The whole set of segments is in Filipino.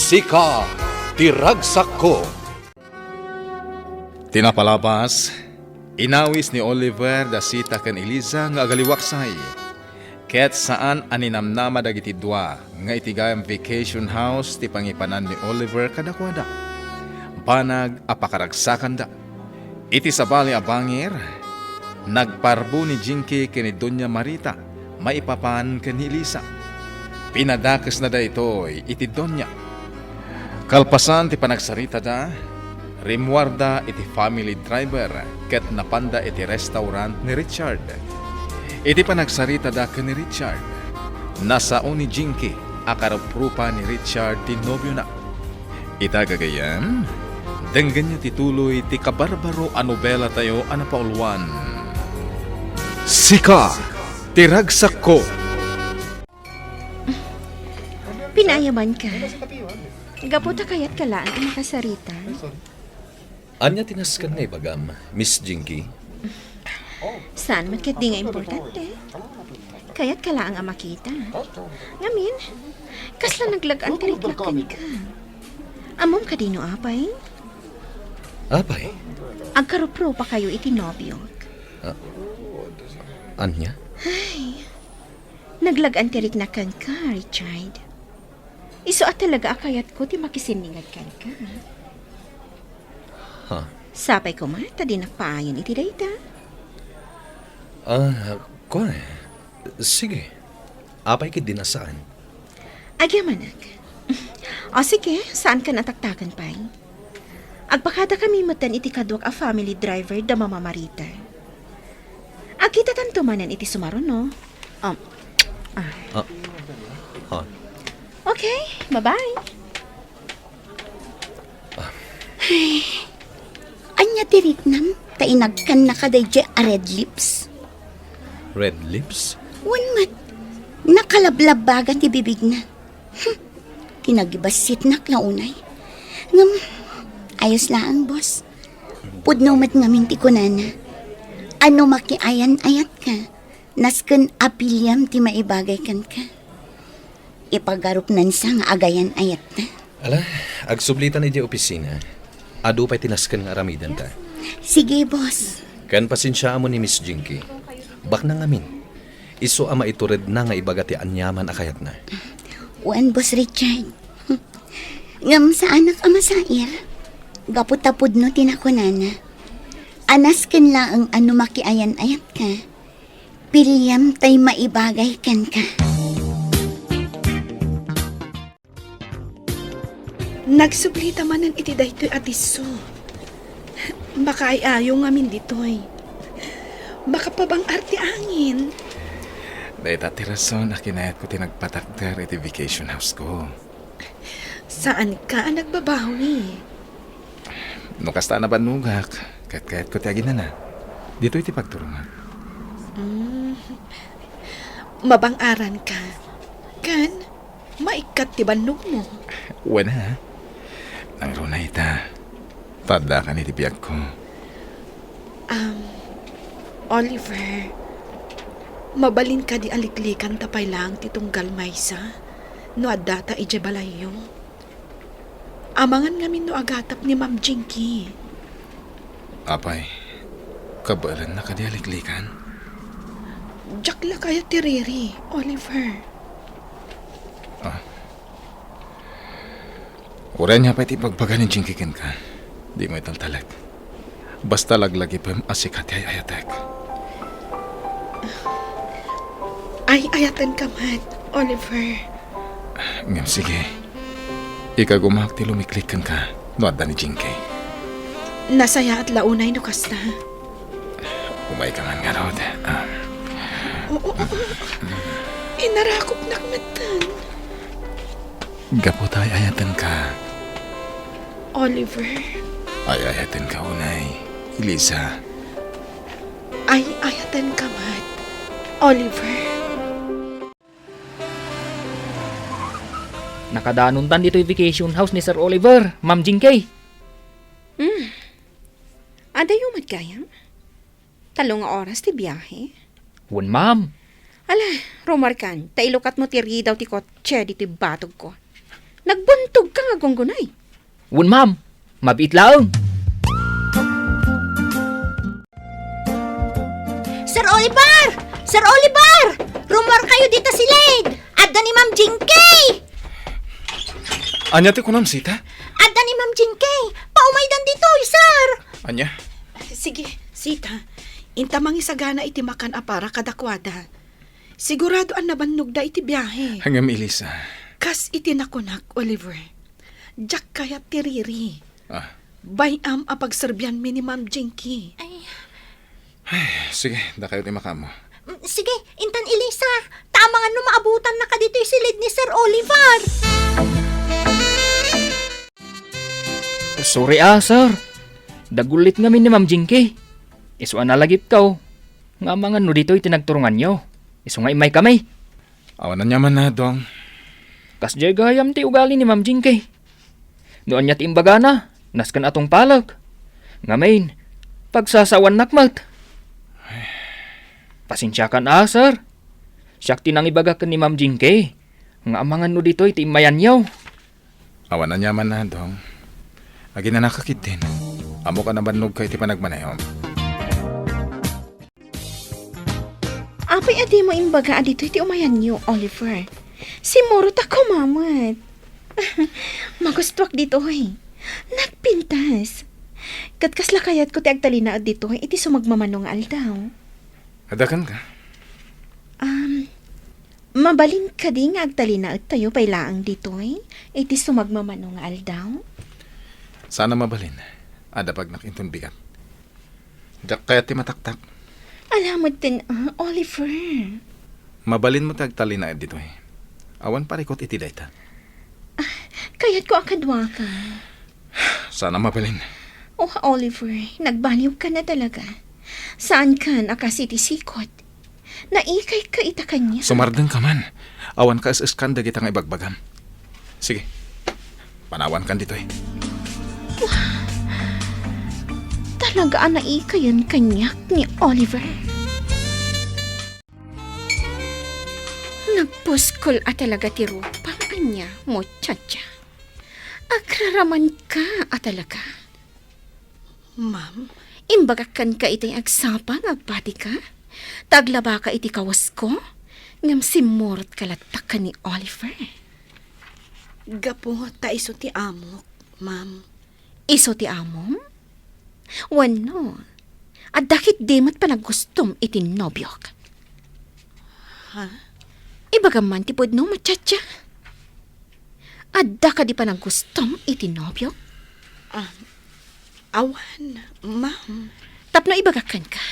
Sika tiragsak ko. Tinapalabas, inawis ni Oliver da sita ken Eliza nga agaliwaksay. Ket saan aninamnama dagiti dua nga itigayam vacation house ti pangipanan ni Oliver kadakwada. Banag apakaragsakan da. Iti sabali a bangir, nagparbo ni Jinky ken ni Doña Marita maipapan ken ni Eliza. Pinadakas na da ito'y iti Doña. Kalpasan ti panagsarita da, rimwarda iti family driver ket napanda iti restaurant ni Richard. Iti panagsarita da ken ni Richard, nasao ni Jinky akaruprupa ni Richard ti nobyo na. Ita gagayan, denggan niya tituloy ti kabarbaro a nobela tayo anapauluan. Sika tiragsak ko. Pinayaman ka. Gaputa kayat kalaan ang makasarita. Anya tinaskan nga ibagam, Miss Jinky? Saan man kat di nga importante. Kayat kalaan ang makita. Ngamin, kasla naglagaan tiriklakan ka. Amom ka dino apay? Apay? Agkarupro pa kayo iti nobyo. Anya? Ay, naglagaan tiriklakan ka, Richard. Iso at talaga akayat ko ti makisiningad ka. Ha? Sapay ko man, tadi nakpaayan iti dayta. Kone. Sige. Apay kit dinasaan. Agyamanak. O sige, saan ka nataktakan pa'y? Agpakada kami matan iti kadwak a family driver da Mama Marita. Agkita tantumanan iti sumaron, no? Ha? Okay, bye-bye. Ay, anya tiritnam, tainagkan na kadayjay a red lips. Red lips? Mat, nakalablabagan ti bibig na. Tinagibasit nak launay. Ngam, ayos lang, boss. Pudno mat ngamin ti kunana. Ano makiayan ayat ka, nasken apilyam ti maibagay kan ka. Ipagarup nan sa nga agayan ayat na. Ala, agsublitan iti opisina. Adu pa'y tinaskan nga aramidan ta. Sige, boss. Kan pasensya mo ni Miss Jinky. Bak na ngamin. Iso ama itured na nga ibagati anyaman akayat na. Wan, boss Richard. Ngam sa anak ama sair. Gaputapod no tinakunana. Anas kan laang ano makiayan ayat ka. Pilyam tay maibagay kan ka. Nagsublita man ang iti daytoy atiso. Baka ay ayaw ngamin ditoy. Baka pa bang arte angin? Dahil tati rason na kinayat ko tinagpatakder iti vacation house ko. Saan ka nagbabawi? Nukasta na ba nugak? Kahit ko tiyagin na. Dito iti pagturungan. Mabang-aran ka. Kan, maikat ti bandog mo. Wala ha? Nangro na ita. Tada ka ni tibiyag ko. Oliver, mabalin ka di aliklikan tapay lang titunggal maysa. No adata ije balayo. Amangan ngamin no agatap ni Ma'am Jinky. Apay, kabalan na ka di aliklikan? Jakla kaya tiriri, Oliver. Uran niya pa iti pagbaga ni Jinkikin ka. Di mo italtalag. Basta laglagi pa asikat ay ayatek. Ay, ayatan ka man, Oliver. Ngam sige. Ika gumak ti lumiklikan ka. Nuadda ni Jinky. Nasaya at launay no kasta. Umay ka man nga rod. Oo. Inarakop na kamatan. Gapot ay ayatan ka. Oliver. Ay ayatan ka unay. Eliza. Ay, ayatan ka man, Oliver. Nakadanuntan dito yung vacation house ni Sir Oliver, Ma'am Jinky. Ada yung magkayam? Talong oras ti biyahe? Wan, ma'am. Ala, Romarkan, tailokat mo ti ridaw ti kotse dito batog ko. Nagbuntog ka nga gunggunay. Wun ma'am, mabit laang. Sir Oliver! Sir Oliver! Rumor kayo dito si Lade! Adda ni Ma'am Jinky! Anya ti kunam sita? Adda ni Ma'am Jinky! Paumaidan dito, sir! Anya? Sige, sita. Inta mangisagana iti makan apara kadakwada. Sigurado ang nabannog da iti biyahe. Hanggang Elisa. Kas iti nakunak, Oliver. Jack kaya tiriri. Ah, Bayam apagserbian mi ni Ma'am Jinky. sige, da kayo ti makamo. Sige, Intan Elisa. Tama nga no maabutan na ka dito si Lade ni Sir Oliver. Sorry sir. Dagulit nga min ni Ma'am Jinky. Iso analagip ka nga mga no dito'y tinagturungan nyo. Iso nga imay kami. Awan na nyaman na, dong. Kas jay gayam ti ugali ni Ma'am Jinky. Noon niya ti imbaga na, naskan atong palag. Nga main, pagsasawan nakmat. Pasensya ka na, sir. Siyak tinang ibaga ka ni Ma'am Jinky. Nga mga no dito'y ti imayan nyo. Awan na nyaman na, dong. Agi na nakakit din. Amo ka na banlog kayo ti panagmanayom. Apay adi mo imbaga dito iti umayan niyo, Oliver. Si Murot ako, mamat. Magustwak dito, hoy. Nagpintas. Katkasla kayat ko ti agtalina dito, hoy. Iti sumagmamanong aldaw. Adakan ka? Mabalin ka di nga agtalina at tayo pailaang dito, hoy. Iti sumagmamanong aldaw. Sana mabalin. Ada pag nakintun bigat. Dak kaya ti mataktak. Alamod din, Oliver. Mabalin mo tagtali na dito eh. Awan parikot iti dayta. Kayat ko ang kadwa ka. Sana mabalin. Oh, Oliver, nagbaliw ka na talaga. Saan ka nakasiti sikot? Naikay ka ita kanya. Sumardeng ka man. Awan ka is-iskan dagitang ibagbagam. Sige. Panawan kan dito eh. Talaga ang naikayan kanyak ni Oliver. Nagpuskol at talaga ti Rupa kanya, muchacha. Agraraman ka at talaga. Ma'am, Imbagakan ka itay agsapang agpati ka. Taglaba ka iti kawas ko. Ngam simurot kalatak ka ni Oliver. gapo ta iso ti amok, ma'am. Iso ti amom? Wano, at dakit dimat pa nagustom iti nobyok. Ha? Ibagaman ti pudno machacha. Adda ka di pa nagustom iti nobyok? Awan, ma'am. Tapno ibagakan ka.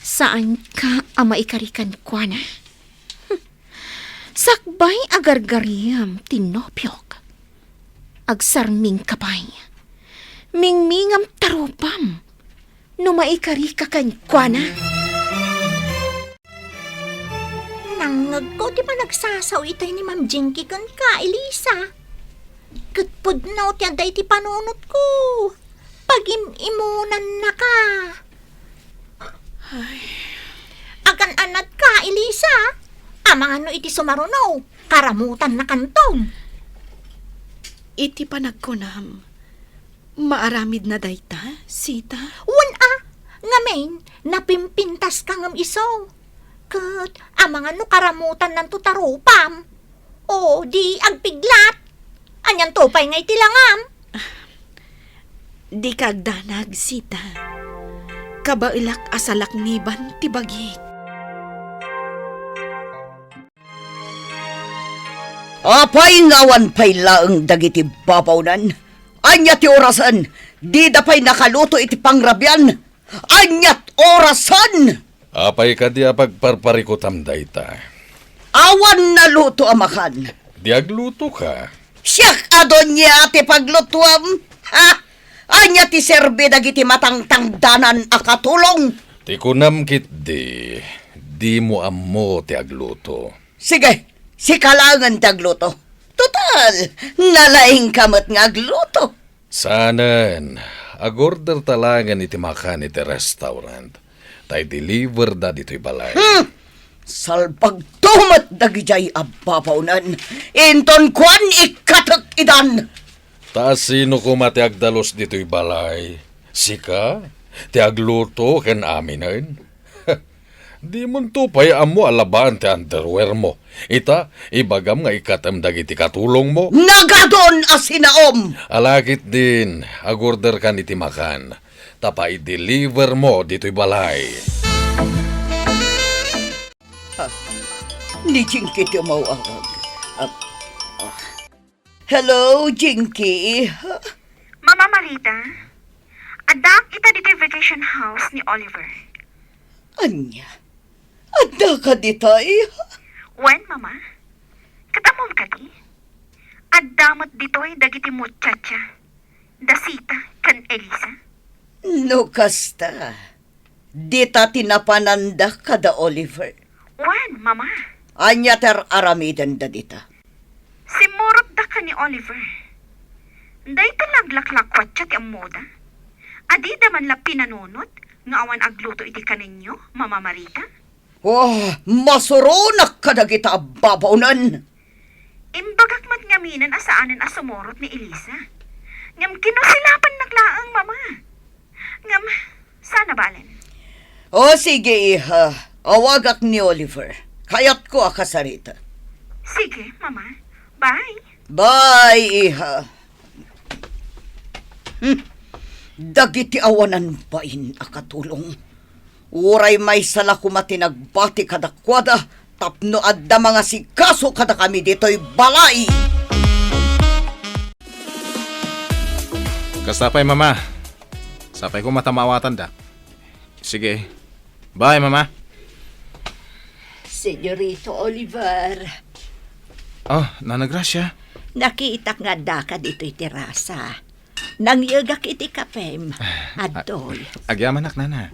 Saan ka ama ikarikan kwa na? Sakbay agargariam ti nobyok. Agsarming kapay. Mingmingam tarupam. Numaikari ka kan kwa na? Nangag ko di pa nagsasaw itay ni Ma'am Jinky kan ka, Elisa. Katpud na ti aday ti panunot ko. Pag-imunan na ka. Agan anat ka, Elisa. Amang ano iti sumarunaw. Karamutan na kantong. Iti panagkunam. Maaramid na dayta, sita. Ngamen, napimpintas ka ngam iso. Kat, amang ano karamutan ng tutarupam. O, di agpiglat. Anyan topay nga itilangam. Di kagdanag, sita. Kabailak asalak niban ti bagik. Apay ngawan pay laeng dagiti babawnan. Anya ti orasan, di da pay nakaluto iti pangrabyan. Anyat orasan! Apay ka di pagparparikutam dayta. Awan na luto amakan. Di agluto ka. Siyak adon niya ti paglutuam. Ha? Anya ti serbi dagiti matangtangdanan akatulong. Ti kunam kit di mo ammo ti agluto. Sige, si kalangan ti agluto. Total, nalaing kamot nga agluto. Sanan, agorder talangan iti makan iti restaurant. Tay deliver da dito'y balay. Salpag tumat dagijay ababawnan. Inton kwan ikatak idan. Ta sino ko matiagdalos dito'y balay? Sika? Tiagluto ken aminen? Di mo tupay amo alaban ti underwear mo. Ita, ibagam nga ikatam dagiti katulong mo. Nagadon asinaom. Alakit din, agorder ka ni Timakan. Tapa i-deliver mo dito'y balay. Ni Jinky tumawag. Hello, Jinky. Mama Marita, adak ita dito yung vacation house ni Oliver. Anya? Adda ka ditay? When, Mama? Katamom ka di? Adamot dito'y dagiti muchacha. Dasita kan Elisa. No kasta. Dita tinapananda kada Oliver. When, Mama? Anya ter aramidan da dita. Simurot da ka ni Oliver. Day talaglaklakwat siya ti ang moda. Adi da man la pinanunot nga awan agluto iti kaninyo, Mama Marita. Oh, masurunak ka da kita ababawnan. Imbagak mat ngaminan asaanan asumorot ni Elisa. Ngam kinusilapan naglaang, Mama. Ngam, sana balen. O sige, iha. Awagak ni Oliver. Kayat ko akasarita. Sige, Mama. Bye. Bye, iha. Dagiti awanan bain akatulong. Uray may sala kumati kadakwada, tapno adda mga sikaso kada kami dito'y balay. Kastapay, Mama. Sapay ko matamawatan da. Sige. Bye, Mama. Senyorito Oliver, Oh, nanagrasya. nakiitak nga da ka dito'y terasa. Nangyagak iti kapem. Adoy. Agyaman nana.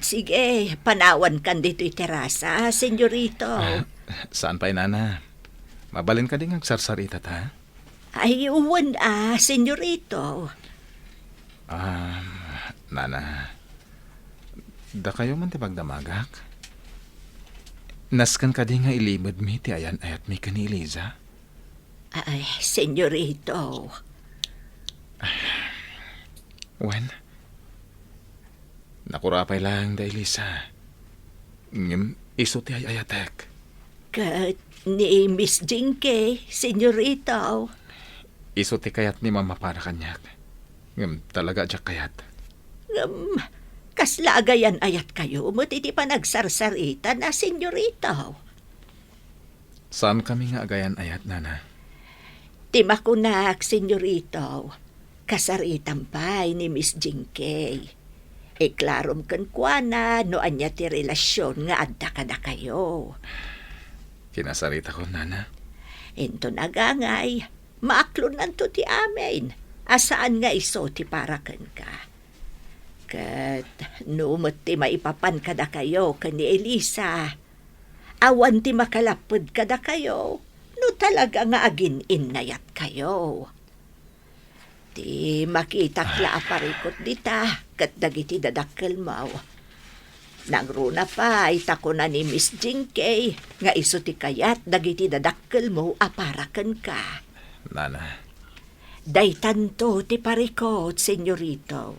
Sige, panawan kan dito'y terasa, senyorito. Saan pa'y nana? Mabalin ka din ang sarsarita ta. Ay, uwan senyorito. Nana. Da kayo man ti pagdamagak? Naskan ka din nga ilimod mi ti ayan ayat mi ka ni Eliza. Ay, senyorito. Wen? Nakurapay lang da Eliza. Ngem, iso ti ay ayatek. Kat ni Miss Jinky, senyorito. Iso ti kayat ni mama para kanyak. Ngem, talaga jak kayat. Kaslagayan ayat kayo, mo't iti pa nagsarsarita na senyorito. Saan kami nga agayan ayat, nana? Timakunak, senyorito. Kasaritampay ni Miss Jinky. Iklarom kan kuana no anya ti relasyon nga adda kada kayo. Kinasarita ko, nana. Ento nagangay, maaklon nanto ti amin. Asaan nga iso ti parakan ka. Kat numot ti maipapan kada kayo kan ni Elisa. Awan ti makalapod kada kayo. No talaga nga agin innayat kayo. Ti makitak la aparikot dita, kat dagiti dadakkel maw. Nangruna pa, itako na ni Miss Jinky, nga iso ti kayat dagiti dadakkel mo aparakan ka. Nana. Day tanto ti parikot, senyorito.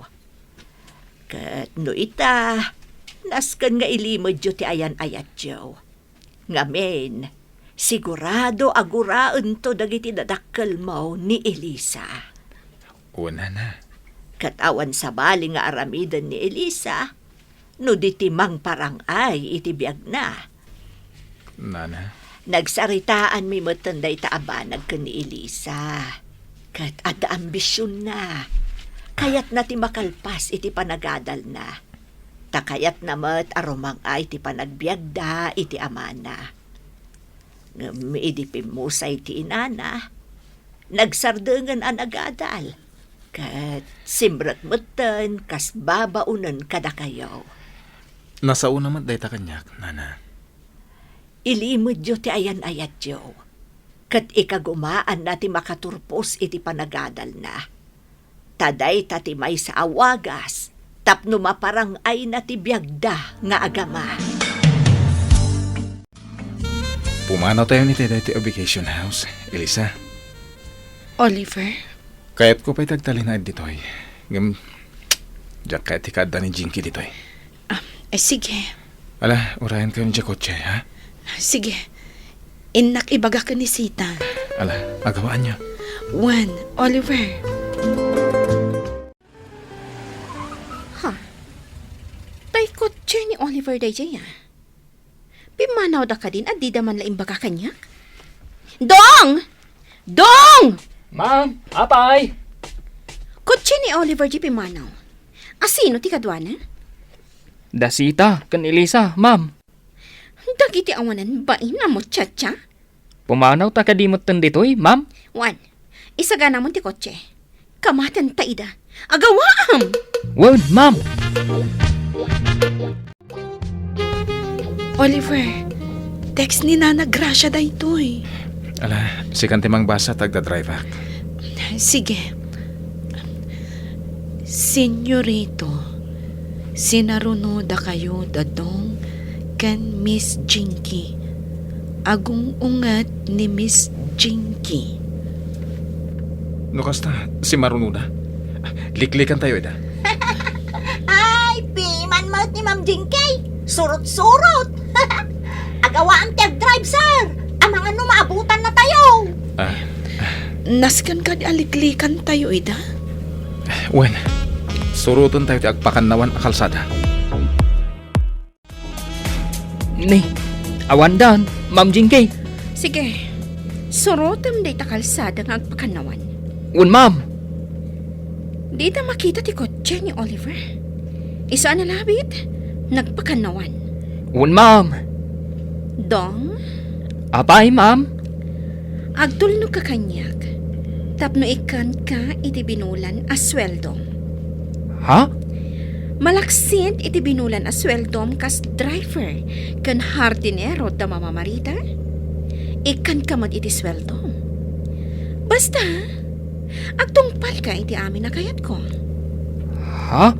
Kat no ita, naskan nga ilimod yo ti ayan-ayat yo. Ngamen, sigurado aguraan to dagiti dadakkel mo ni Elisa. Una na. Katawan sa bali nga aramidan ni Elisa, no ditimang parangay iti biag na. Nana. Nagsaritaan mi matanday taabanag ka ni Elisa. Kat ada ambisyon na. Kayat na ti makalpas iti panagadal na. Takayat na mat aromang ay ti panagbiagda iti amana. Ngam idipim mo sa iti inana. Nagsardengan ang agadal. Kat simrat matan kas babaunan kada kayo. Nasa una mat dayta kanyak, nana. Ilimod yo ti ayan-ayat yo. Kat ikagumaan na ti makaturpos iti panagadal na. Taday tati may sa awagas, tapno maparang ay na ti biagda nga agama. Pumanaw tayo ni Tida ito vacation house, Elisa. Oliver, Kahit ko pa'y tagtalinad dito'y. Diyak kahit ikada ni Jinky dito'y. sige. Ala, urayan kayo ni Jakotche, ha? Sige. Inak ibaga ka ni Sita. Ala, agawaan niyo. Juan, Oliver. Tay kotse ni Oliver Dayjay Pimanaw da ka din at di daman laing baka kanya. Dong! Dong! Ma'am, apay! Kotse ni Oliver J. Pimanaw. Asino ti kadwana? Dasita, kan Elisa, ma'am. Dagiti awanan ba ina mo tsa-tsa? Pumanaw ta kadimot ditoy, ma'am. Juan, isaga namon ti kotse. Kamatan taida. Agawaam! Word, ma'am. Oliver, text ni Nana Gracia da ito eh. Ala, si Kantimang Basa tagda-drive back. Sige. Senyorito, sinarunoda kayo dadong kan Miss Jinky. Agong ungat ni Miss Jinky. No kasta, si Marunuda. Liklikan tayo, Ida. Ay, piman mo ni Ma'am Jinky. Surot-surot. Agawaan tiyag drive, sir. Ang mga maabutan na tayo. Naskan ka di aliklikan tayo, Ida? Wen, surutan tayo ti agpakannawan a kalsada. Ni, awandan, Ma'am Jinky. Sige, surotam day ta kalsada nga agpakanawan. Un, ma'am. Di ta makita ti kotse ni Oliver. Isa na labit, nagpakanawan. Un, ma'am. Dong, Apay, ma'am. agtulno ka kanyak. Tapno ikan ka iti binulan asweldom. Ha? Malaksit iti binulan asweldom kas driver kan hardinero da mamamarita. Ikan ka mat iti sweldom. Basta, agtungpal ka iti amin na kayat ko. Ha?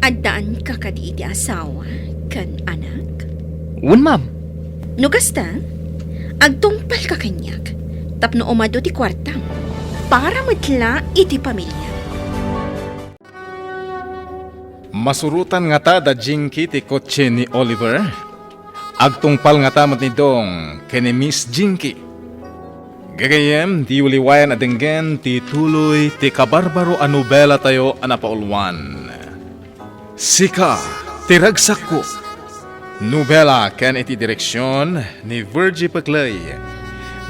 Addaan ka kadi iti asawa kan anak. Un, ma'am. No kasta, agtungpal ka kanyak. Tapno umado ti kwartam. Para matla iti pamilya. Masurutan nga ta da Jinky ti kotse ni Oliver. Agtungpal nga ta mat ni Dong kini Miss Jinky. Gagayem, di uliwayan adenggen ti tuloy ti kabarbaro a nobela tayo anapaulwan. Sika, tiragsak ko. Nobela ken iti direksyon ni Virgie Paclay.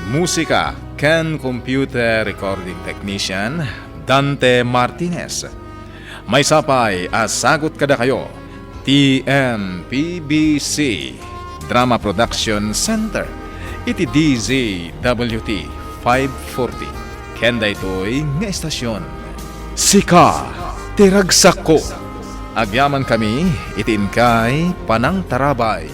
Musika ken computer recording technician Dante Martinez. May sapay as sagot kada kayo TMPBC Drama Production Center iti DZWT 540 kenda ito'y nga estasyon. Sika, tiragsak ko. Agyaman kami, itin kay Panang Tarabay.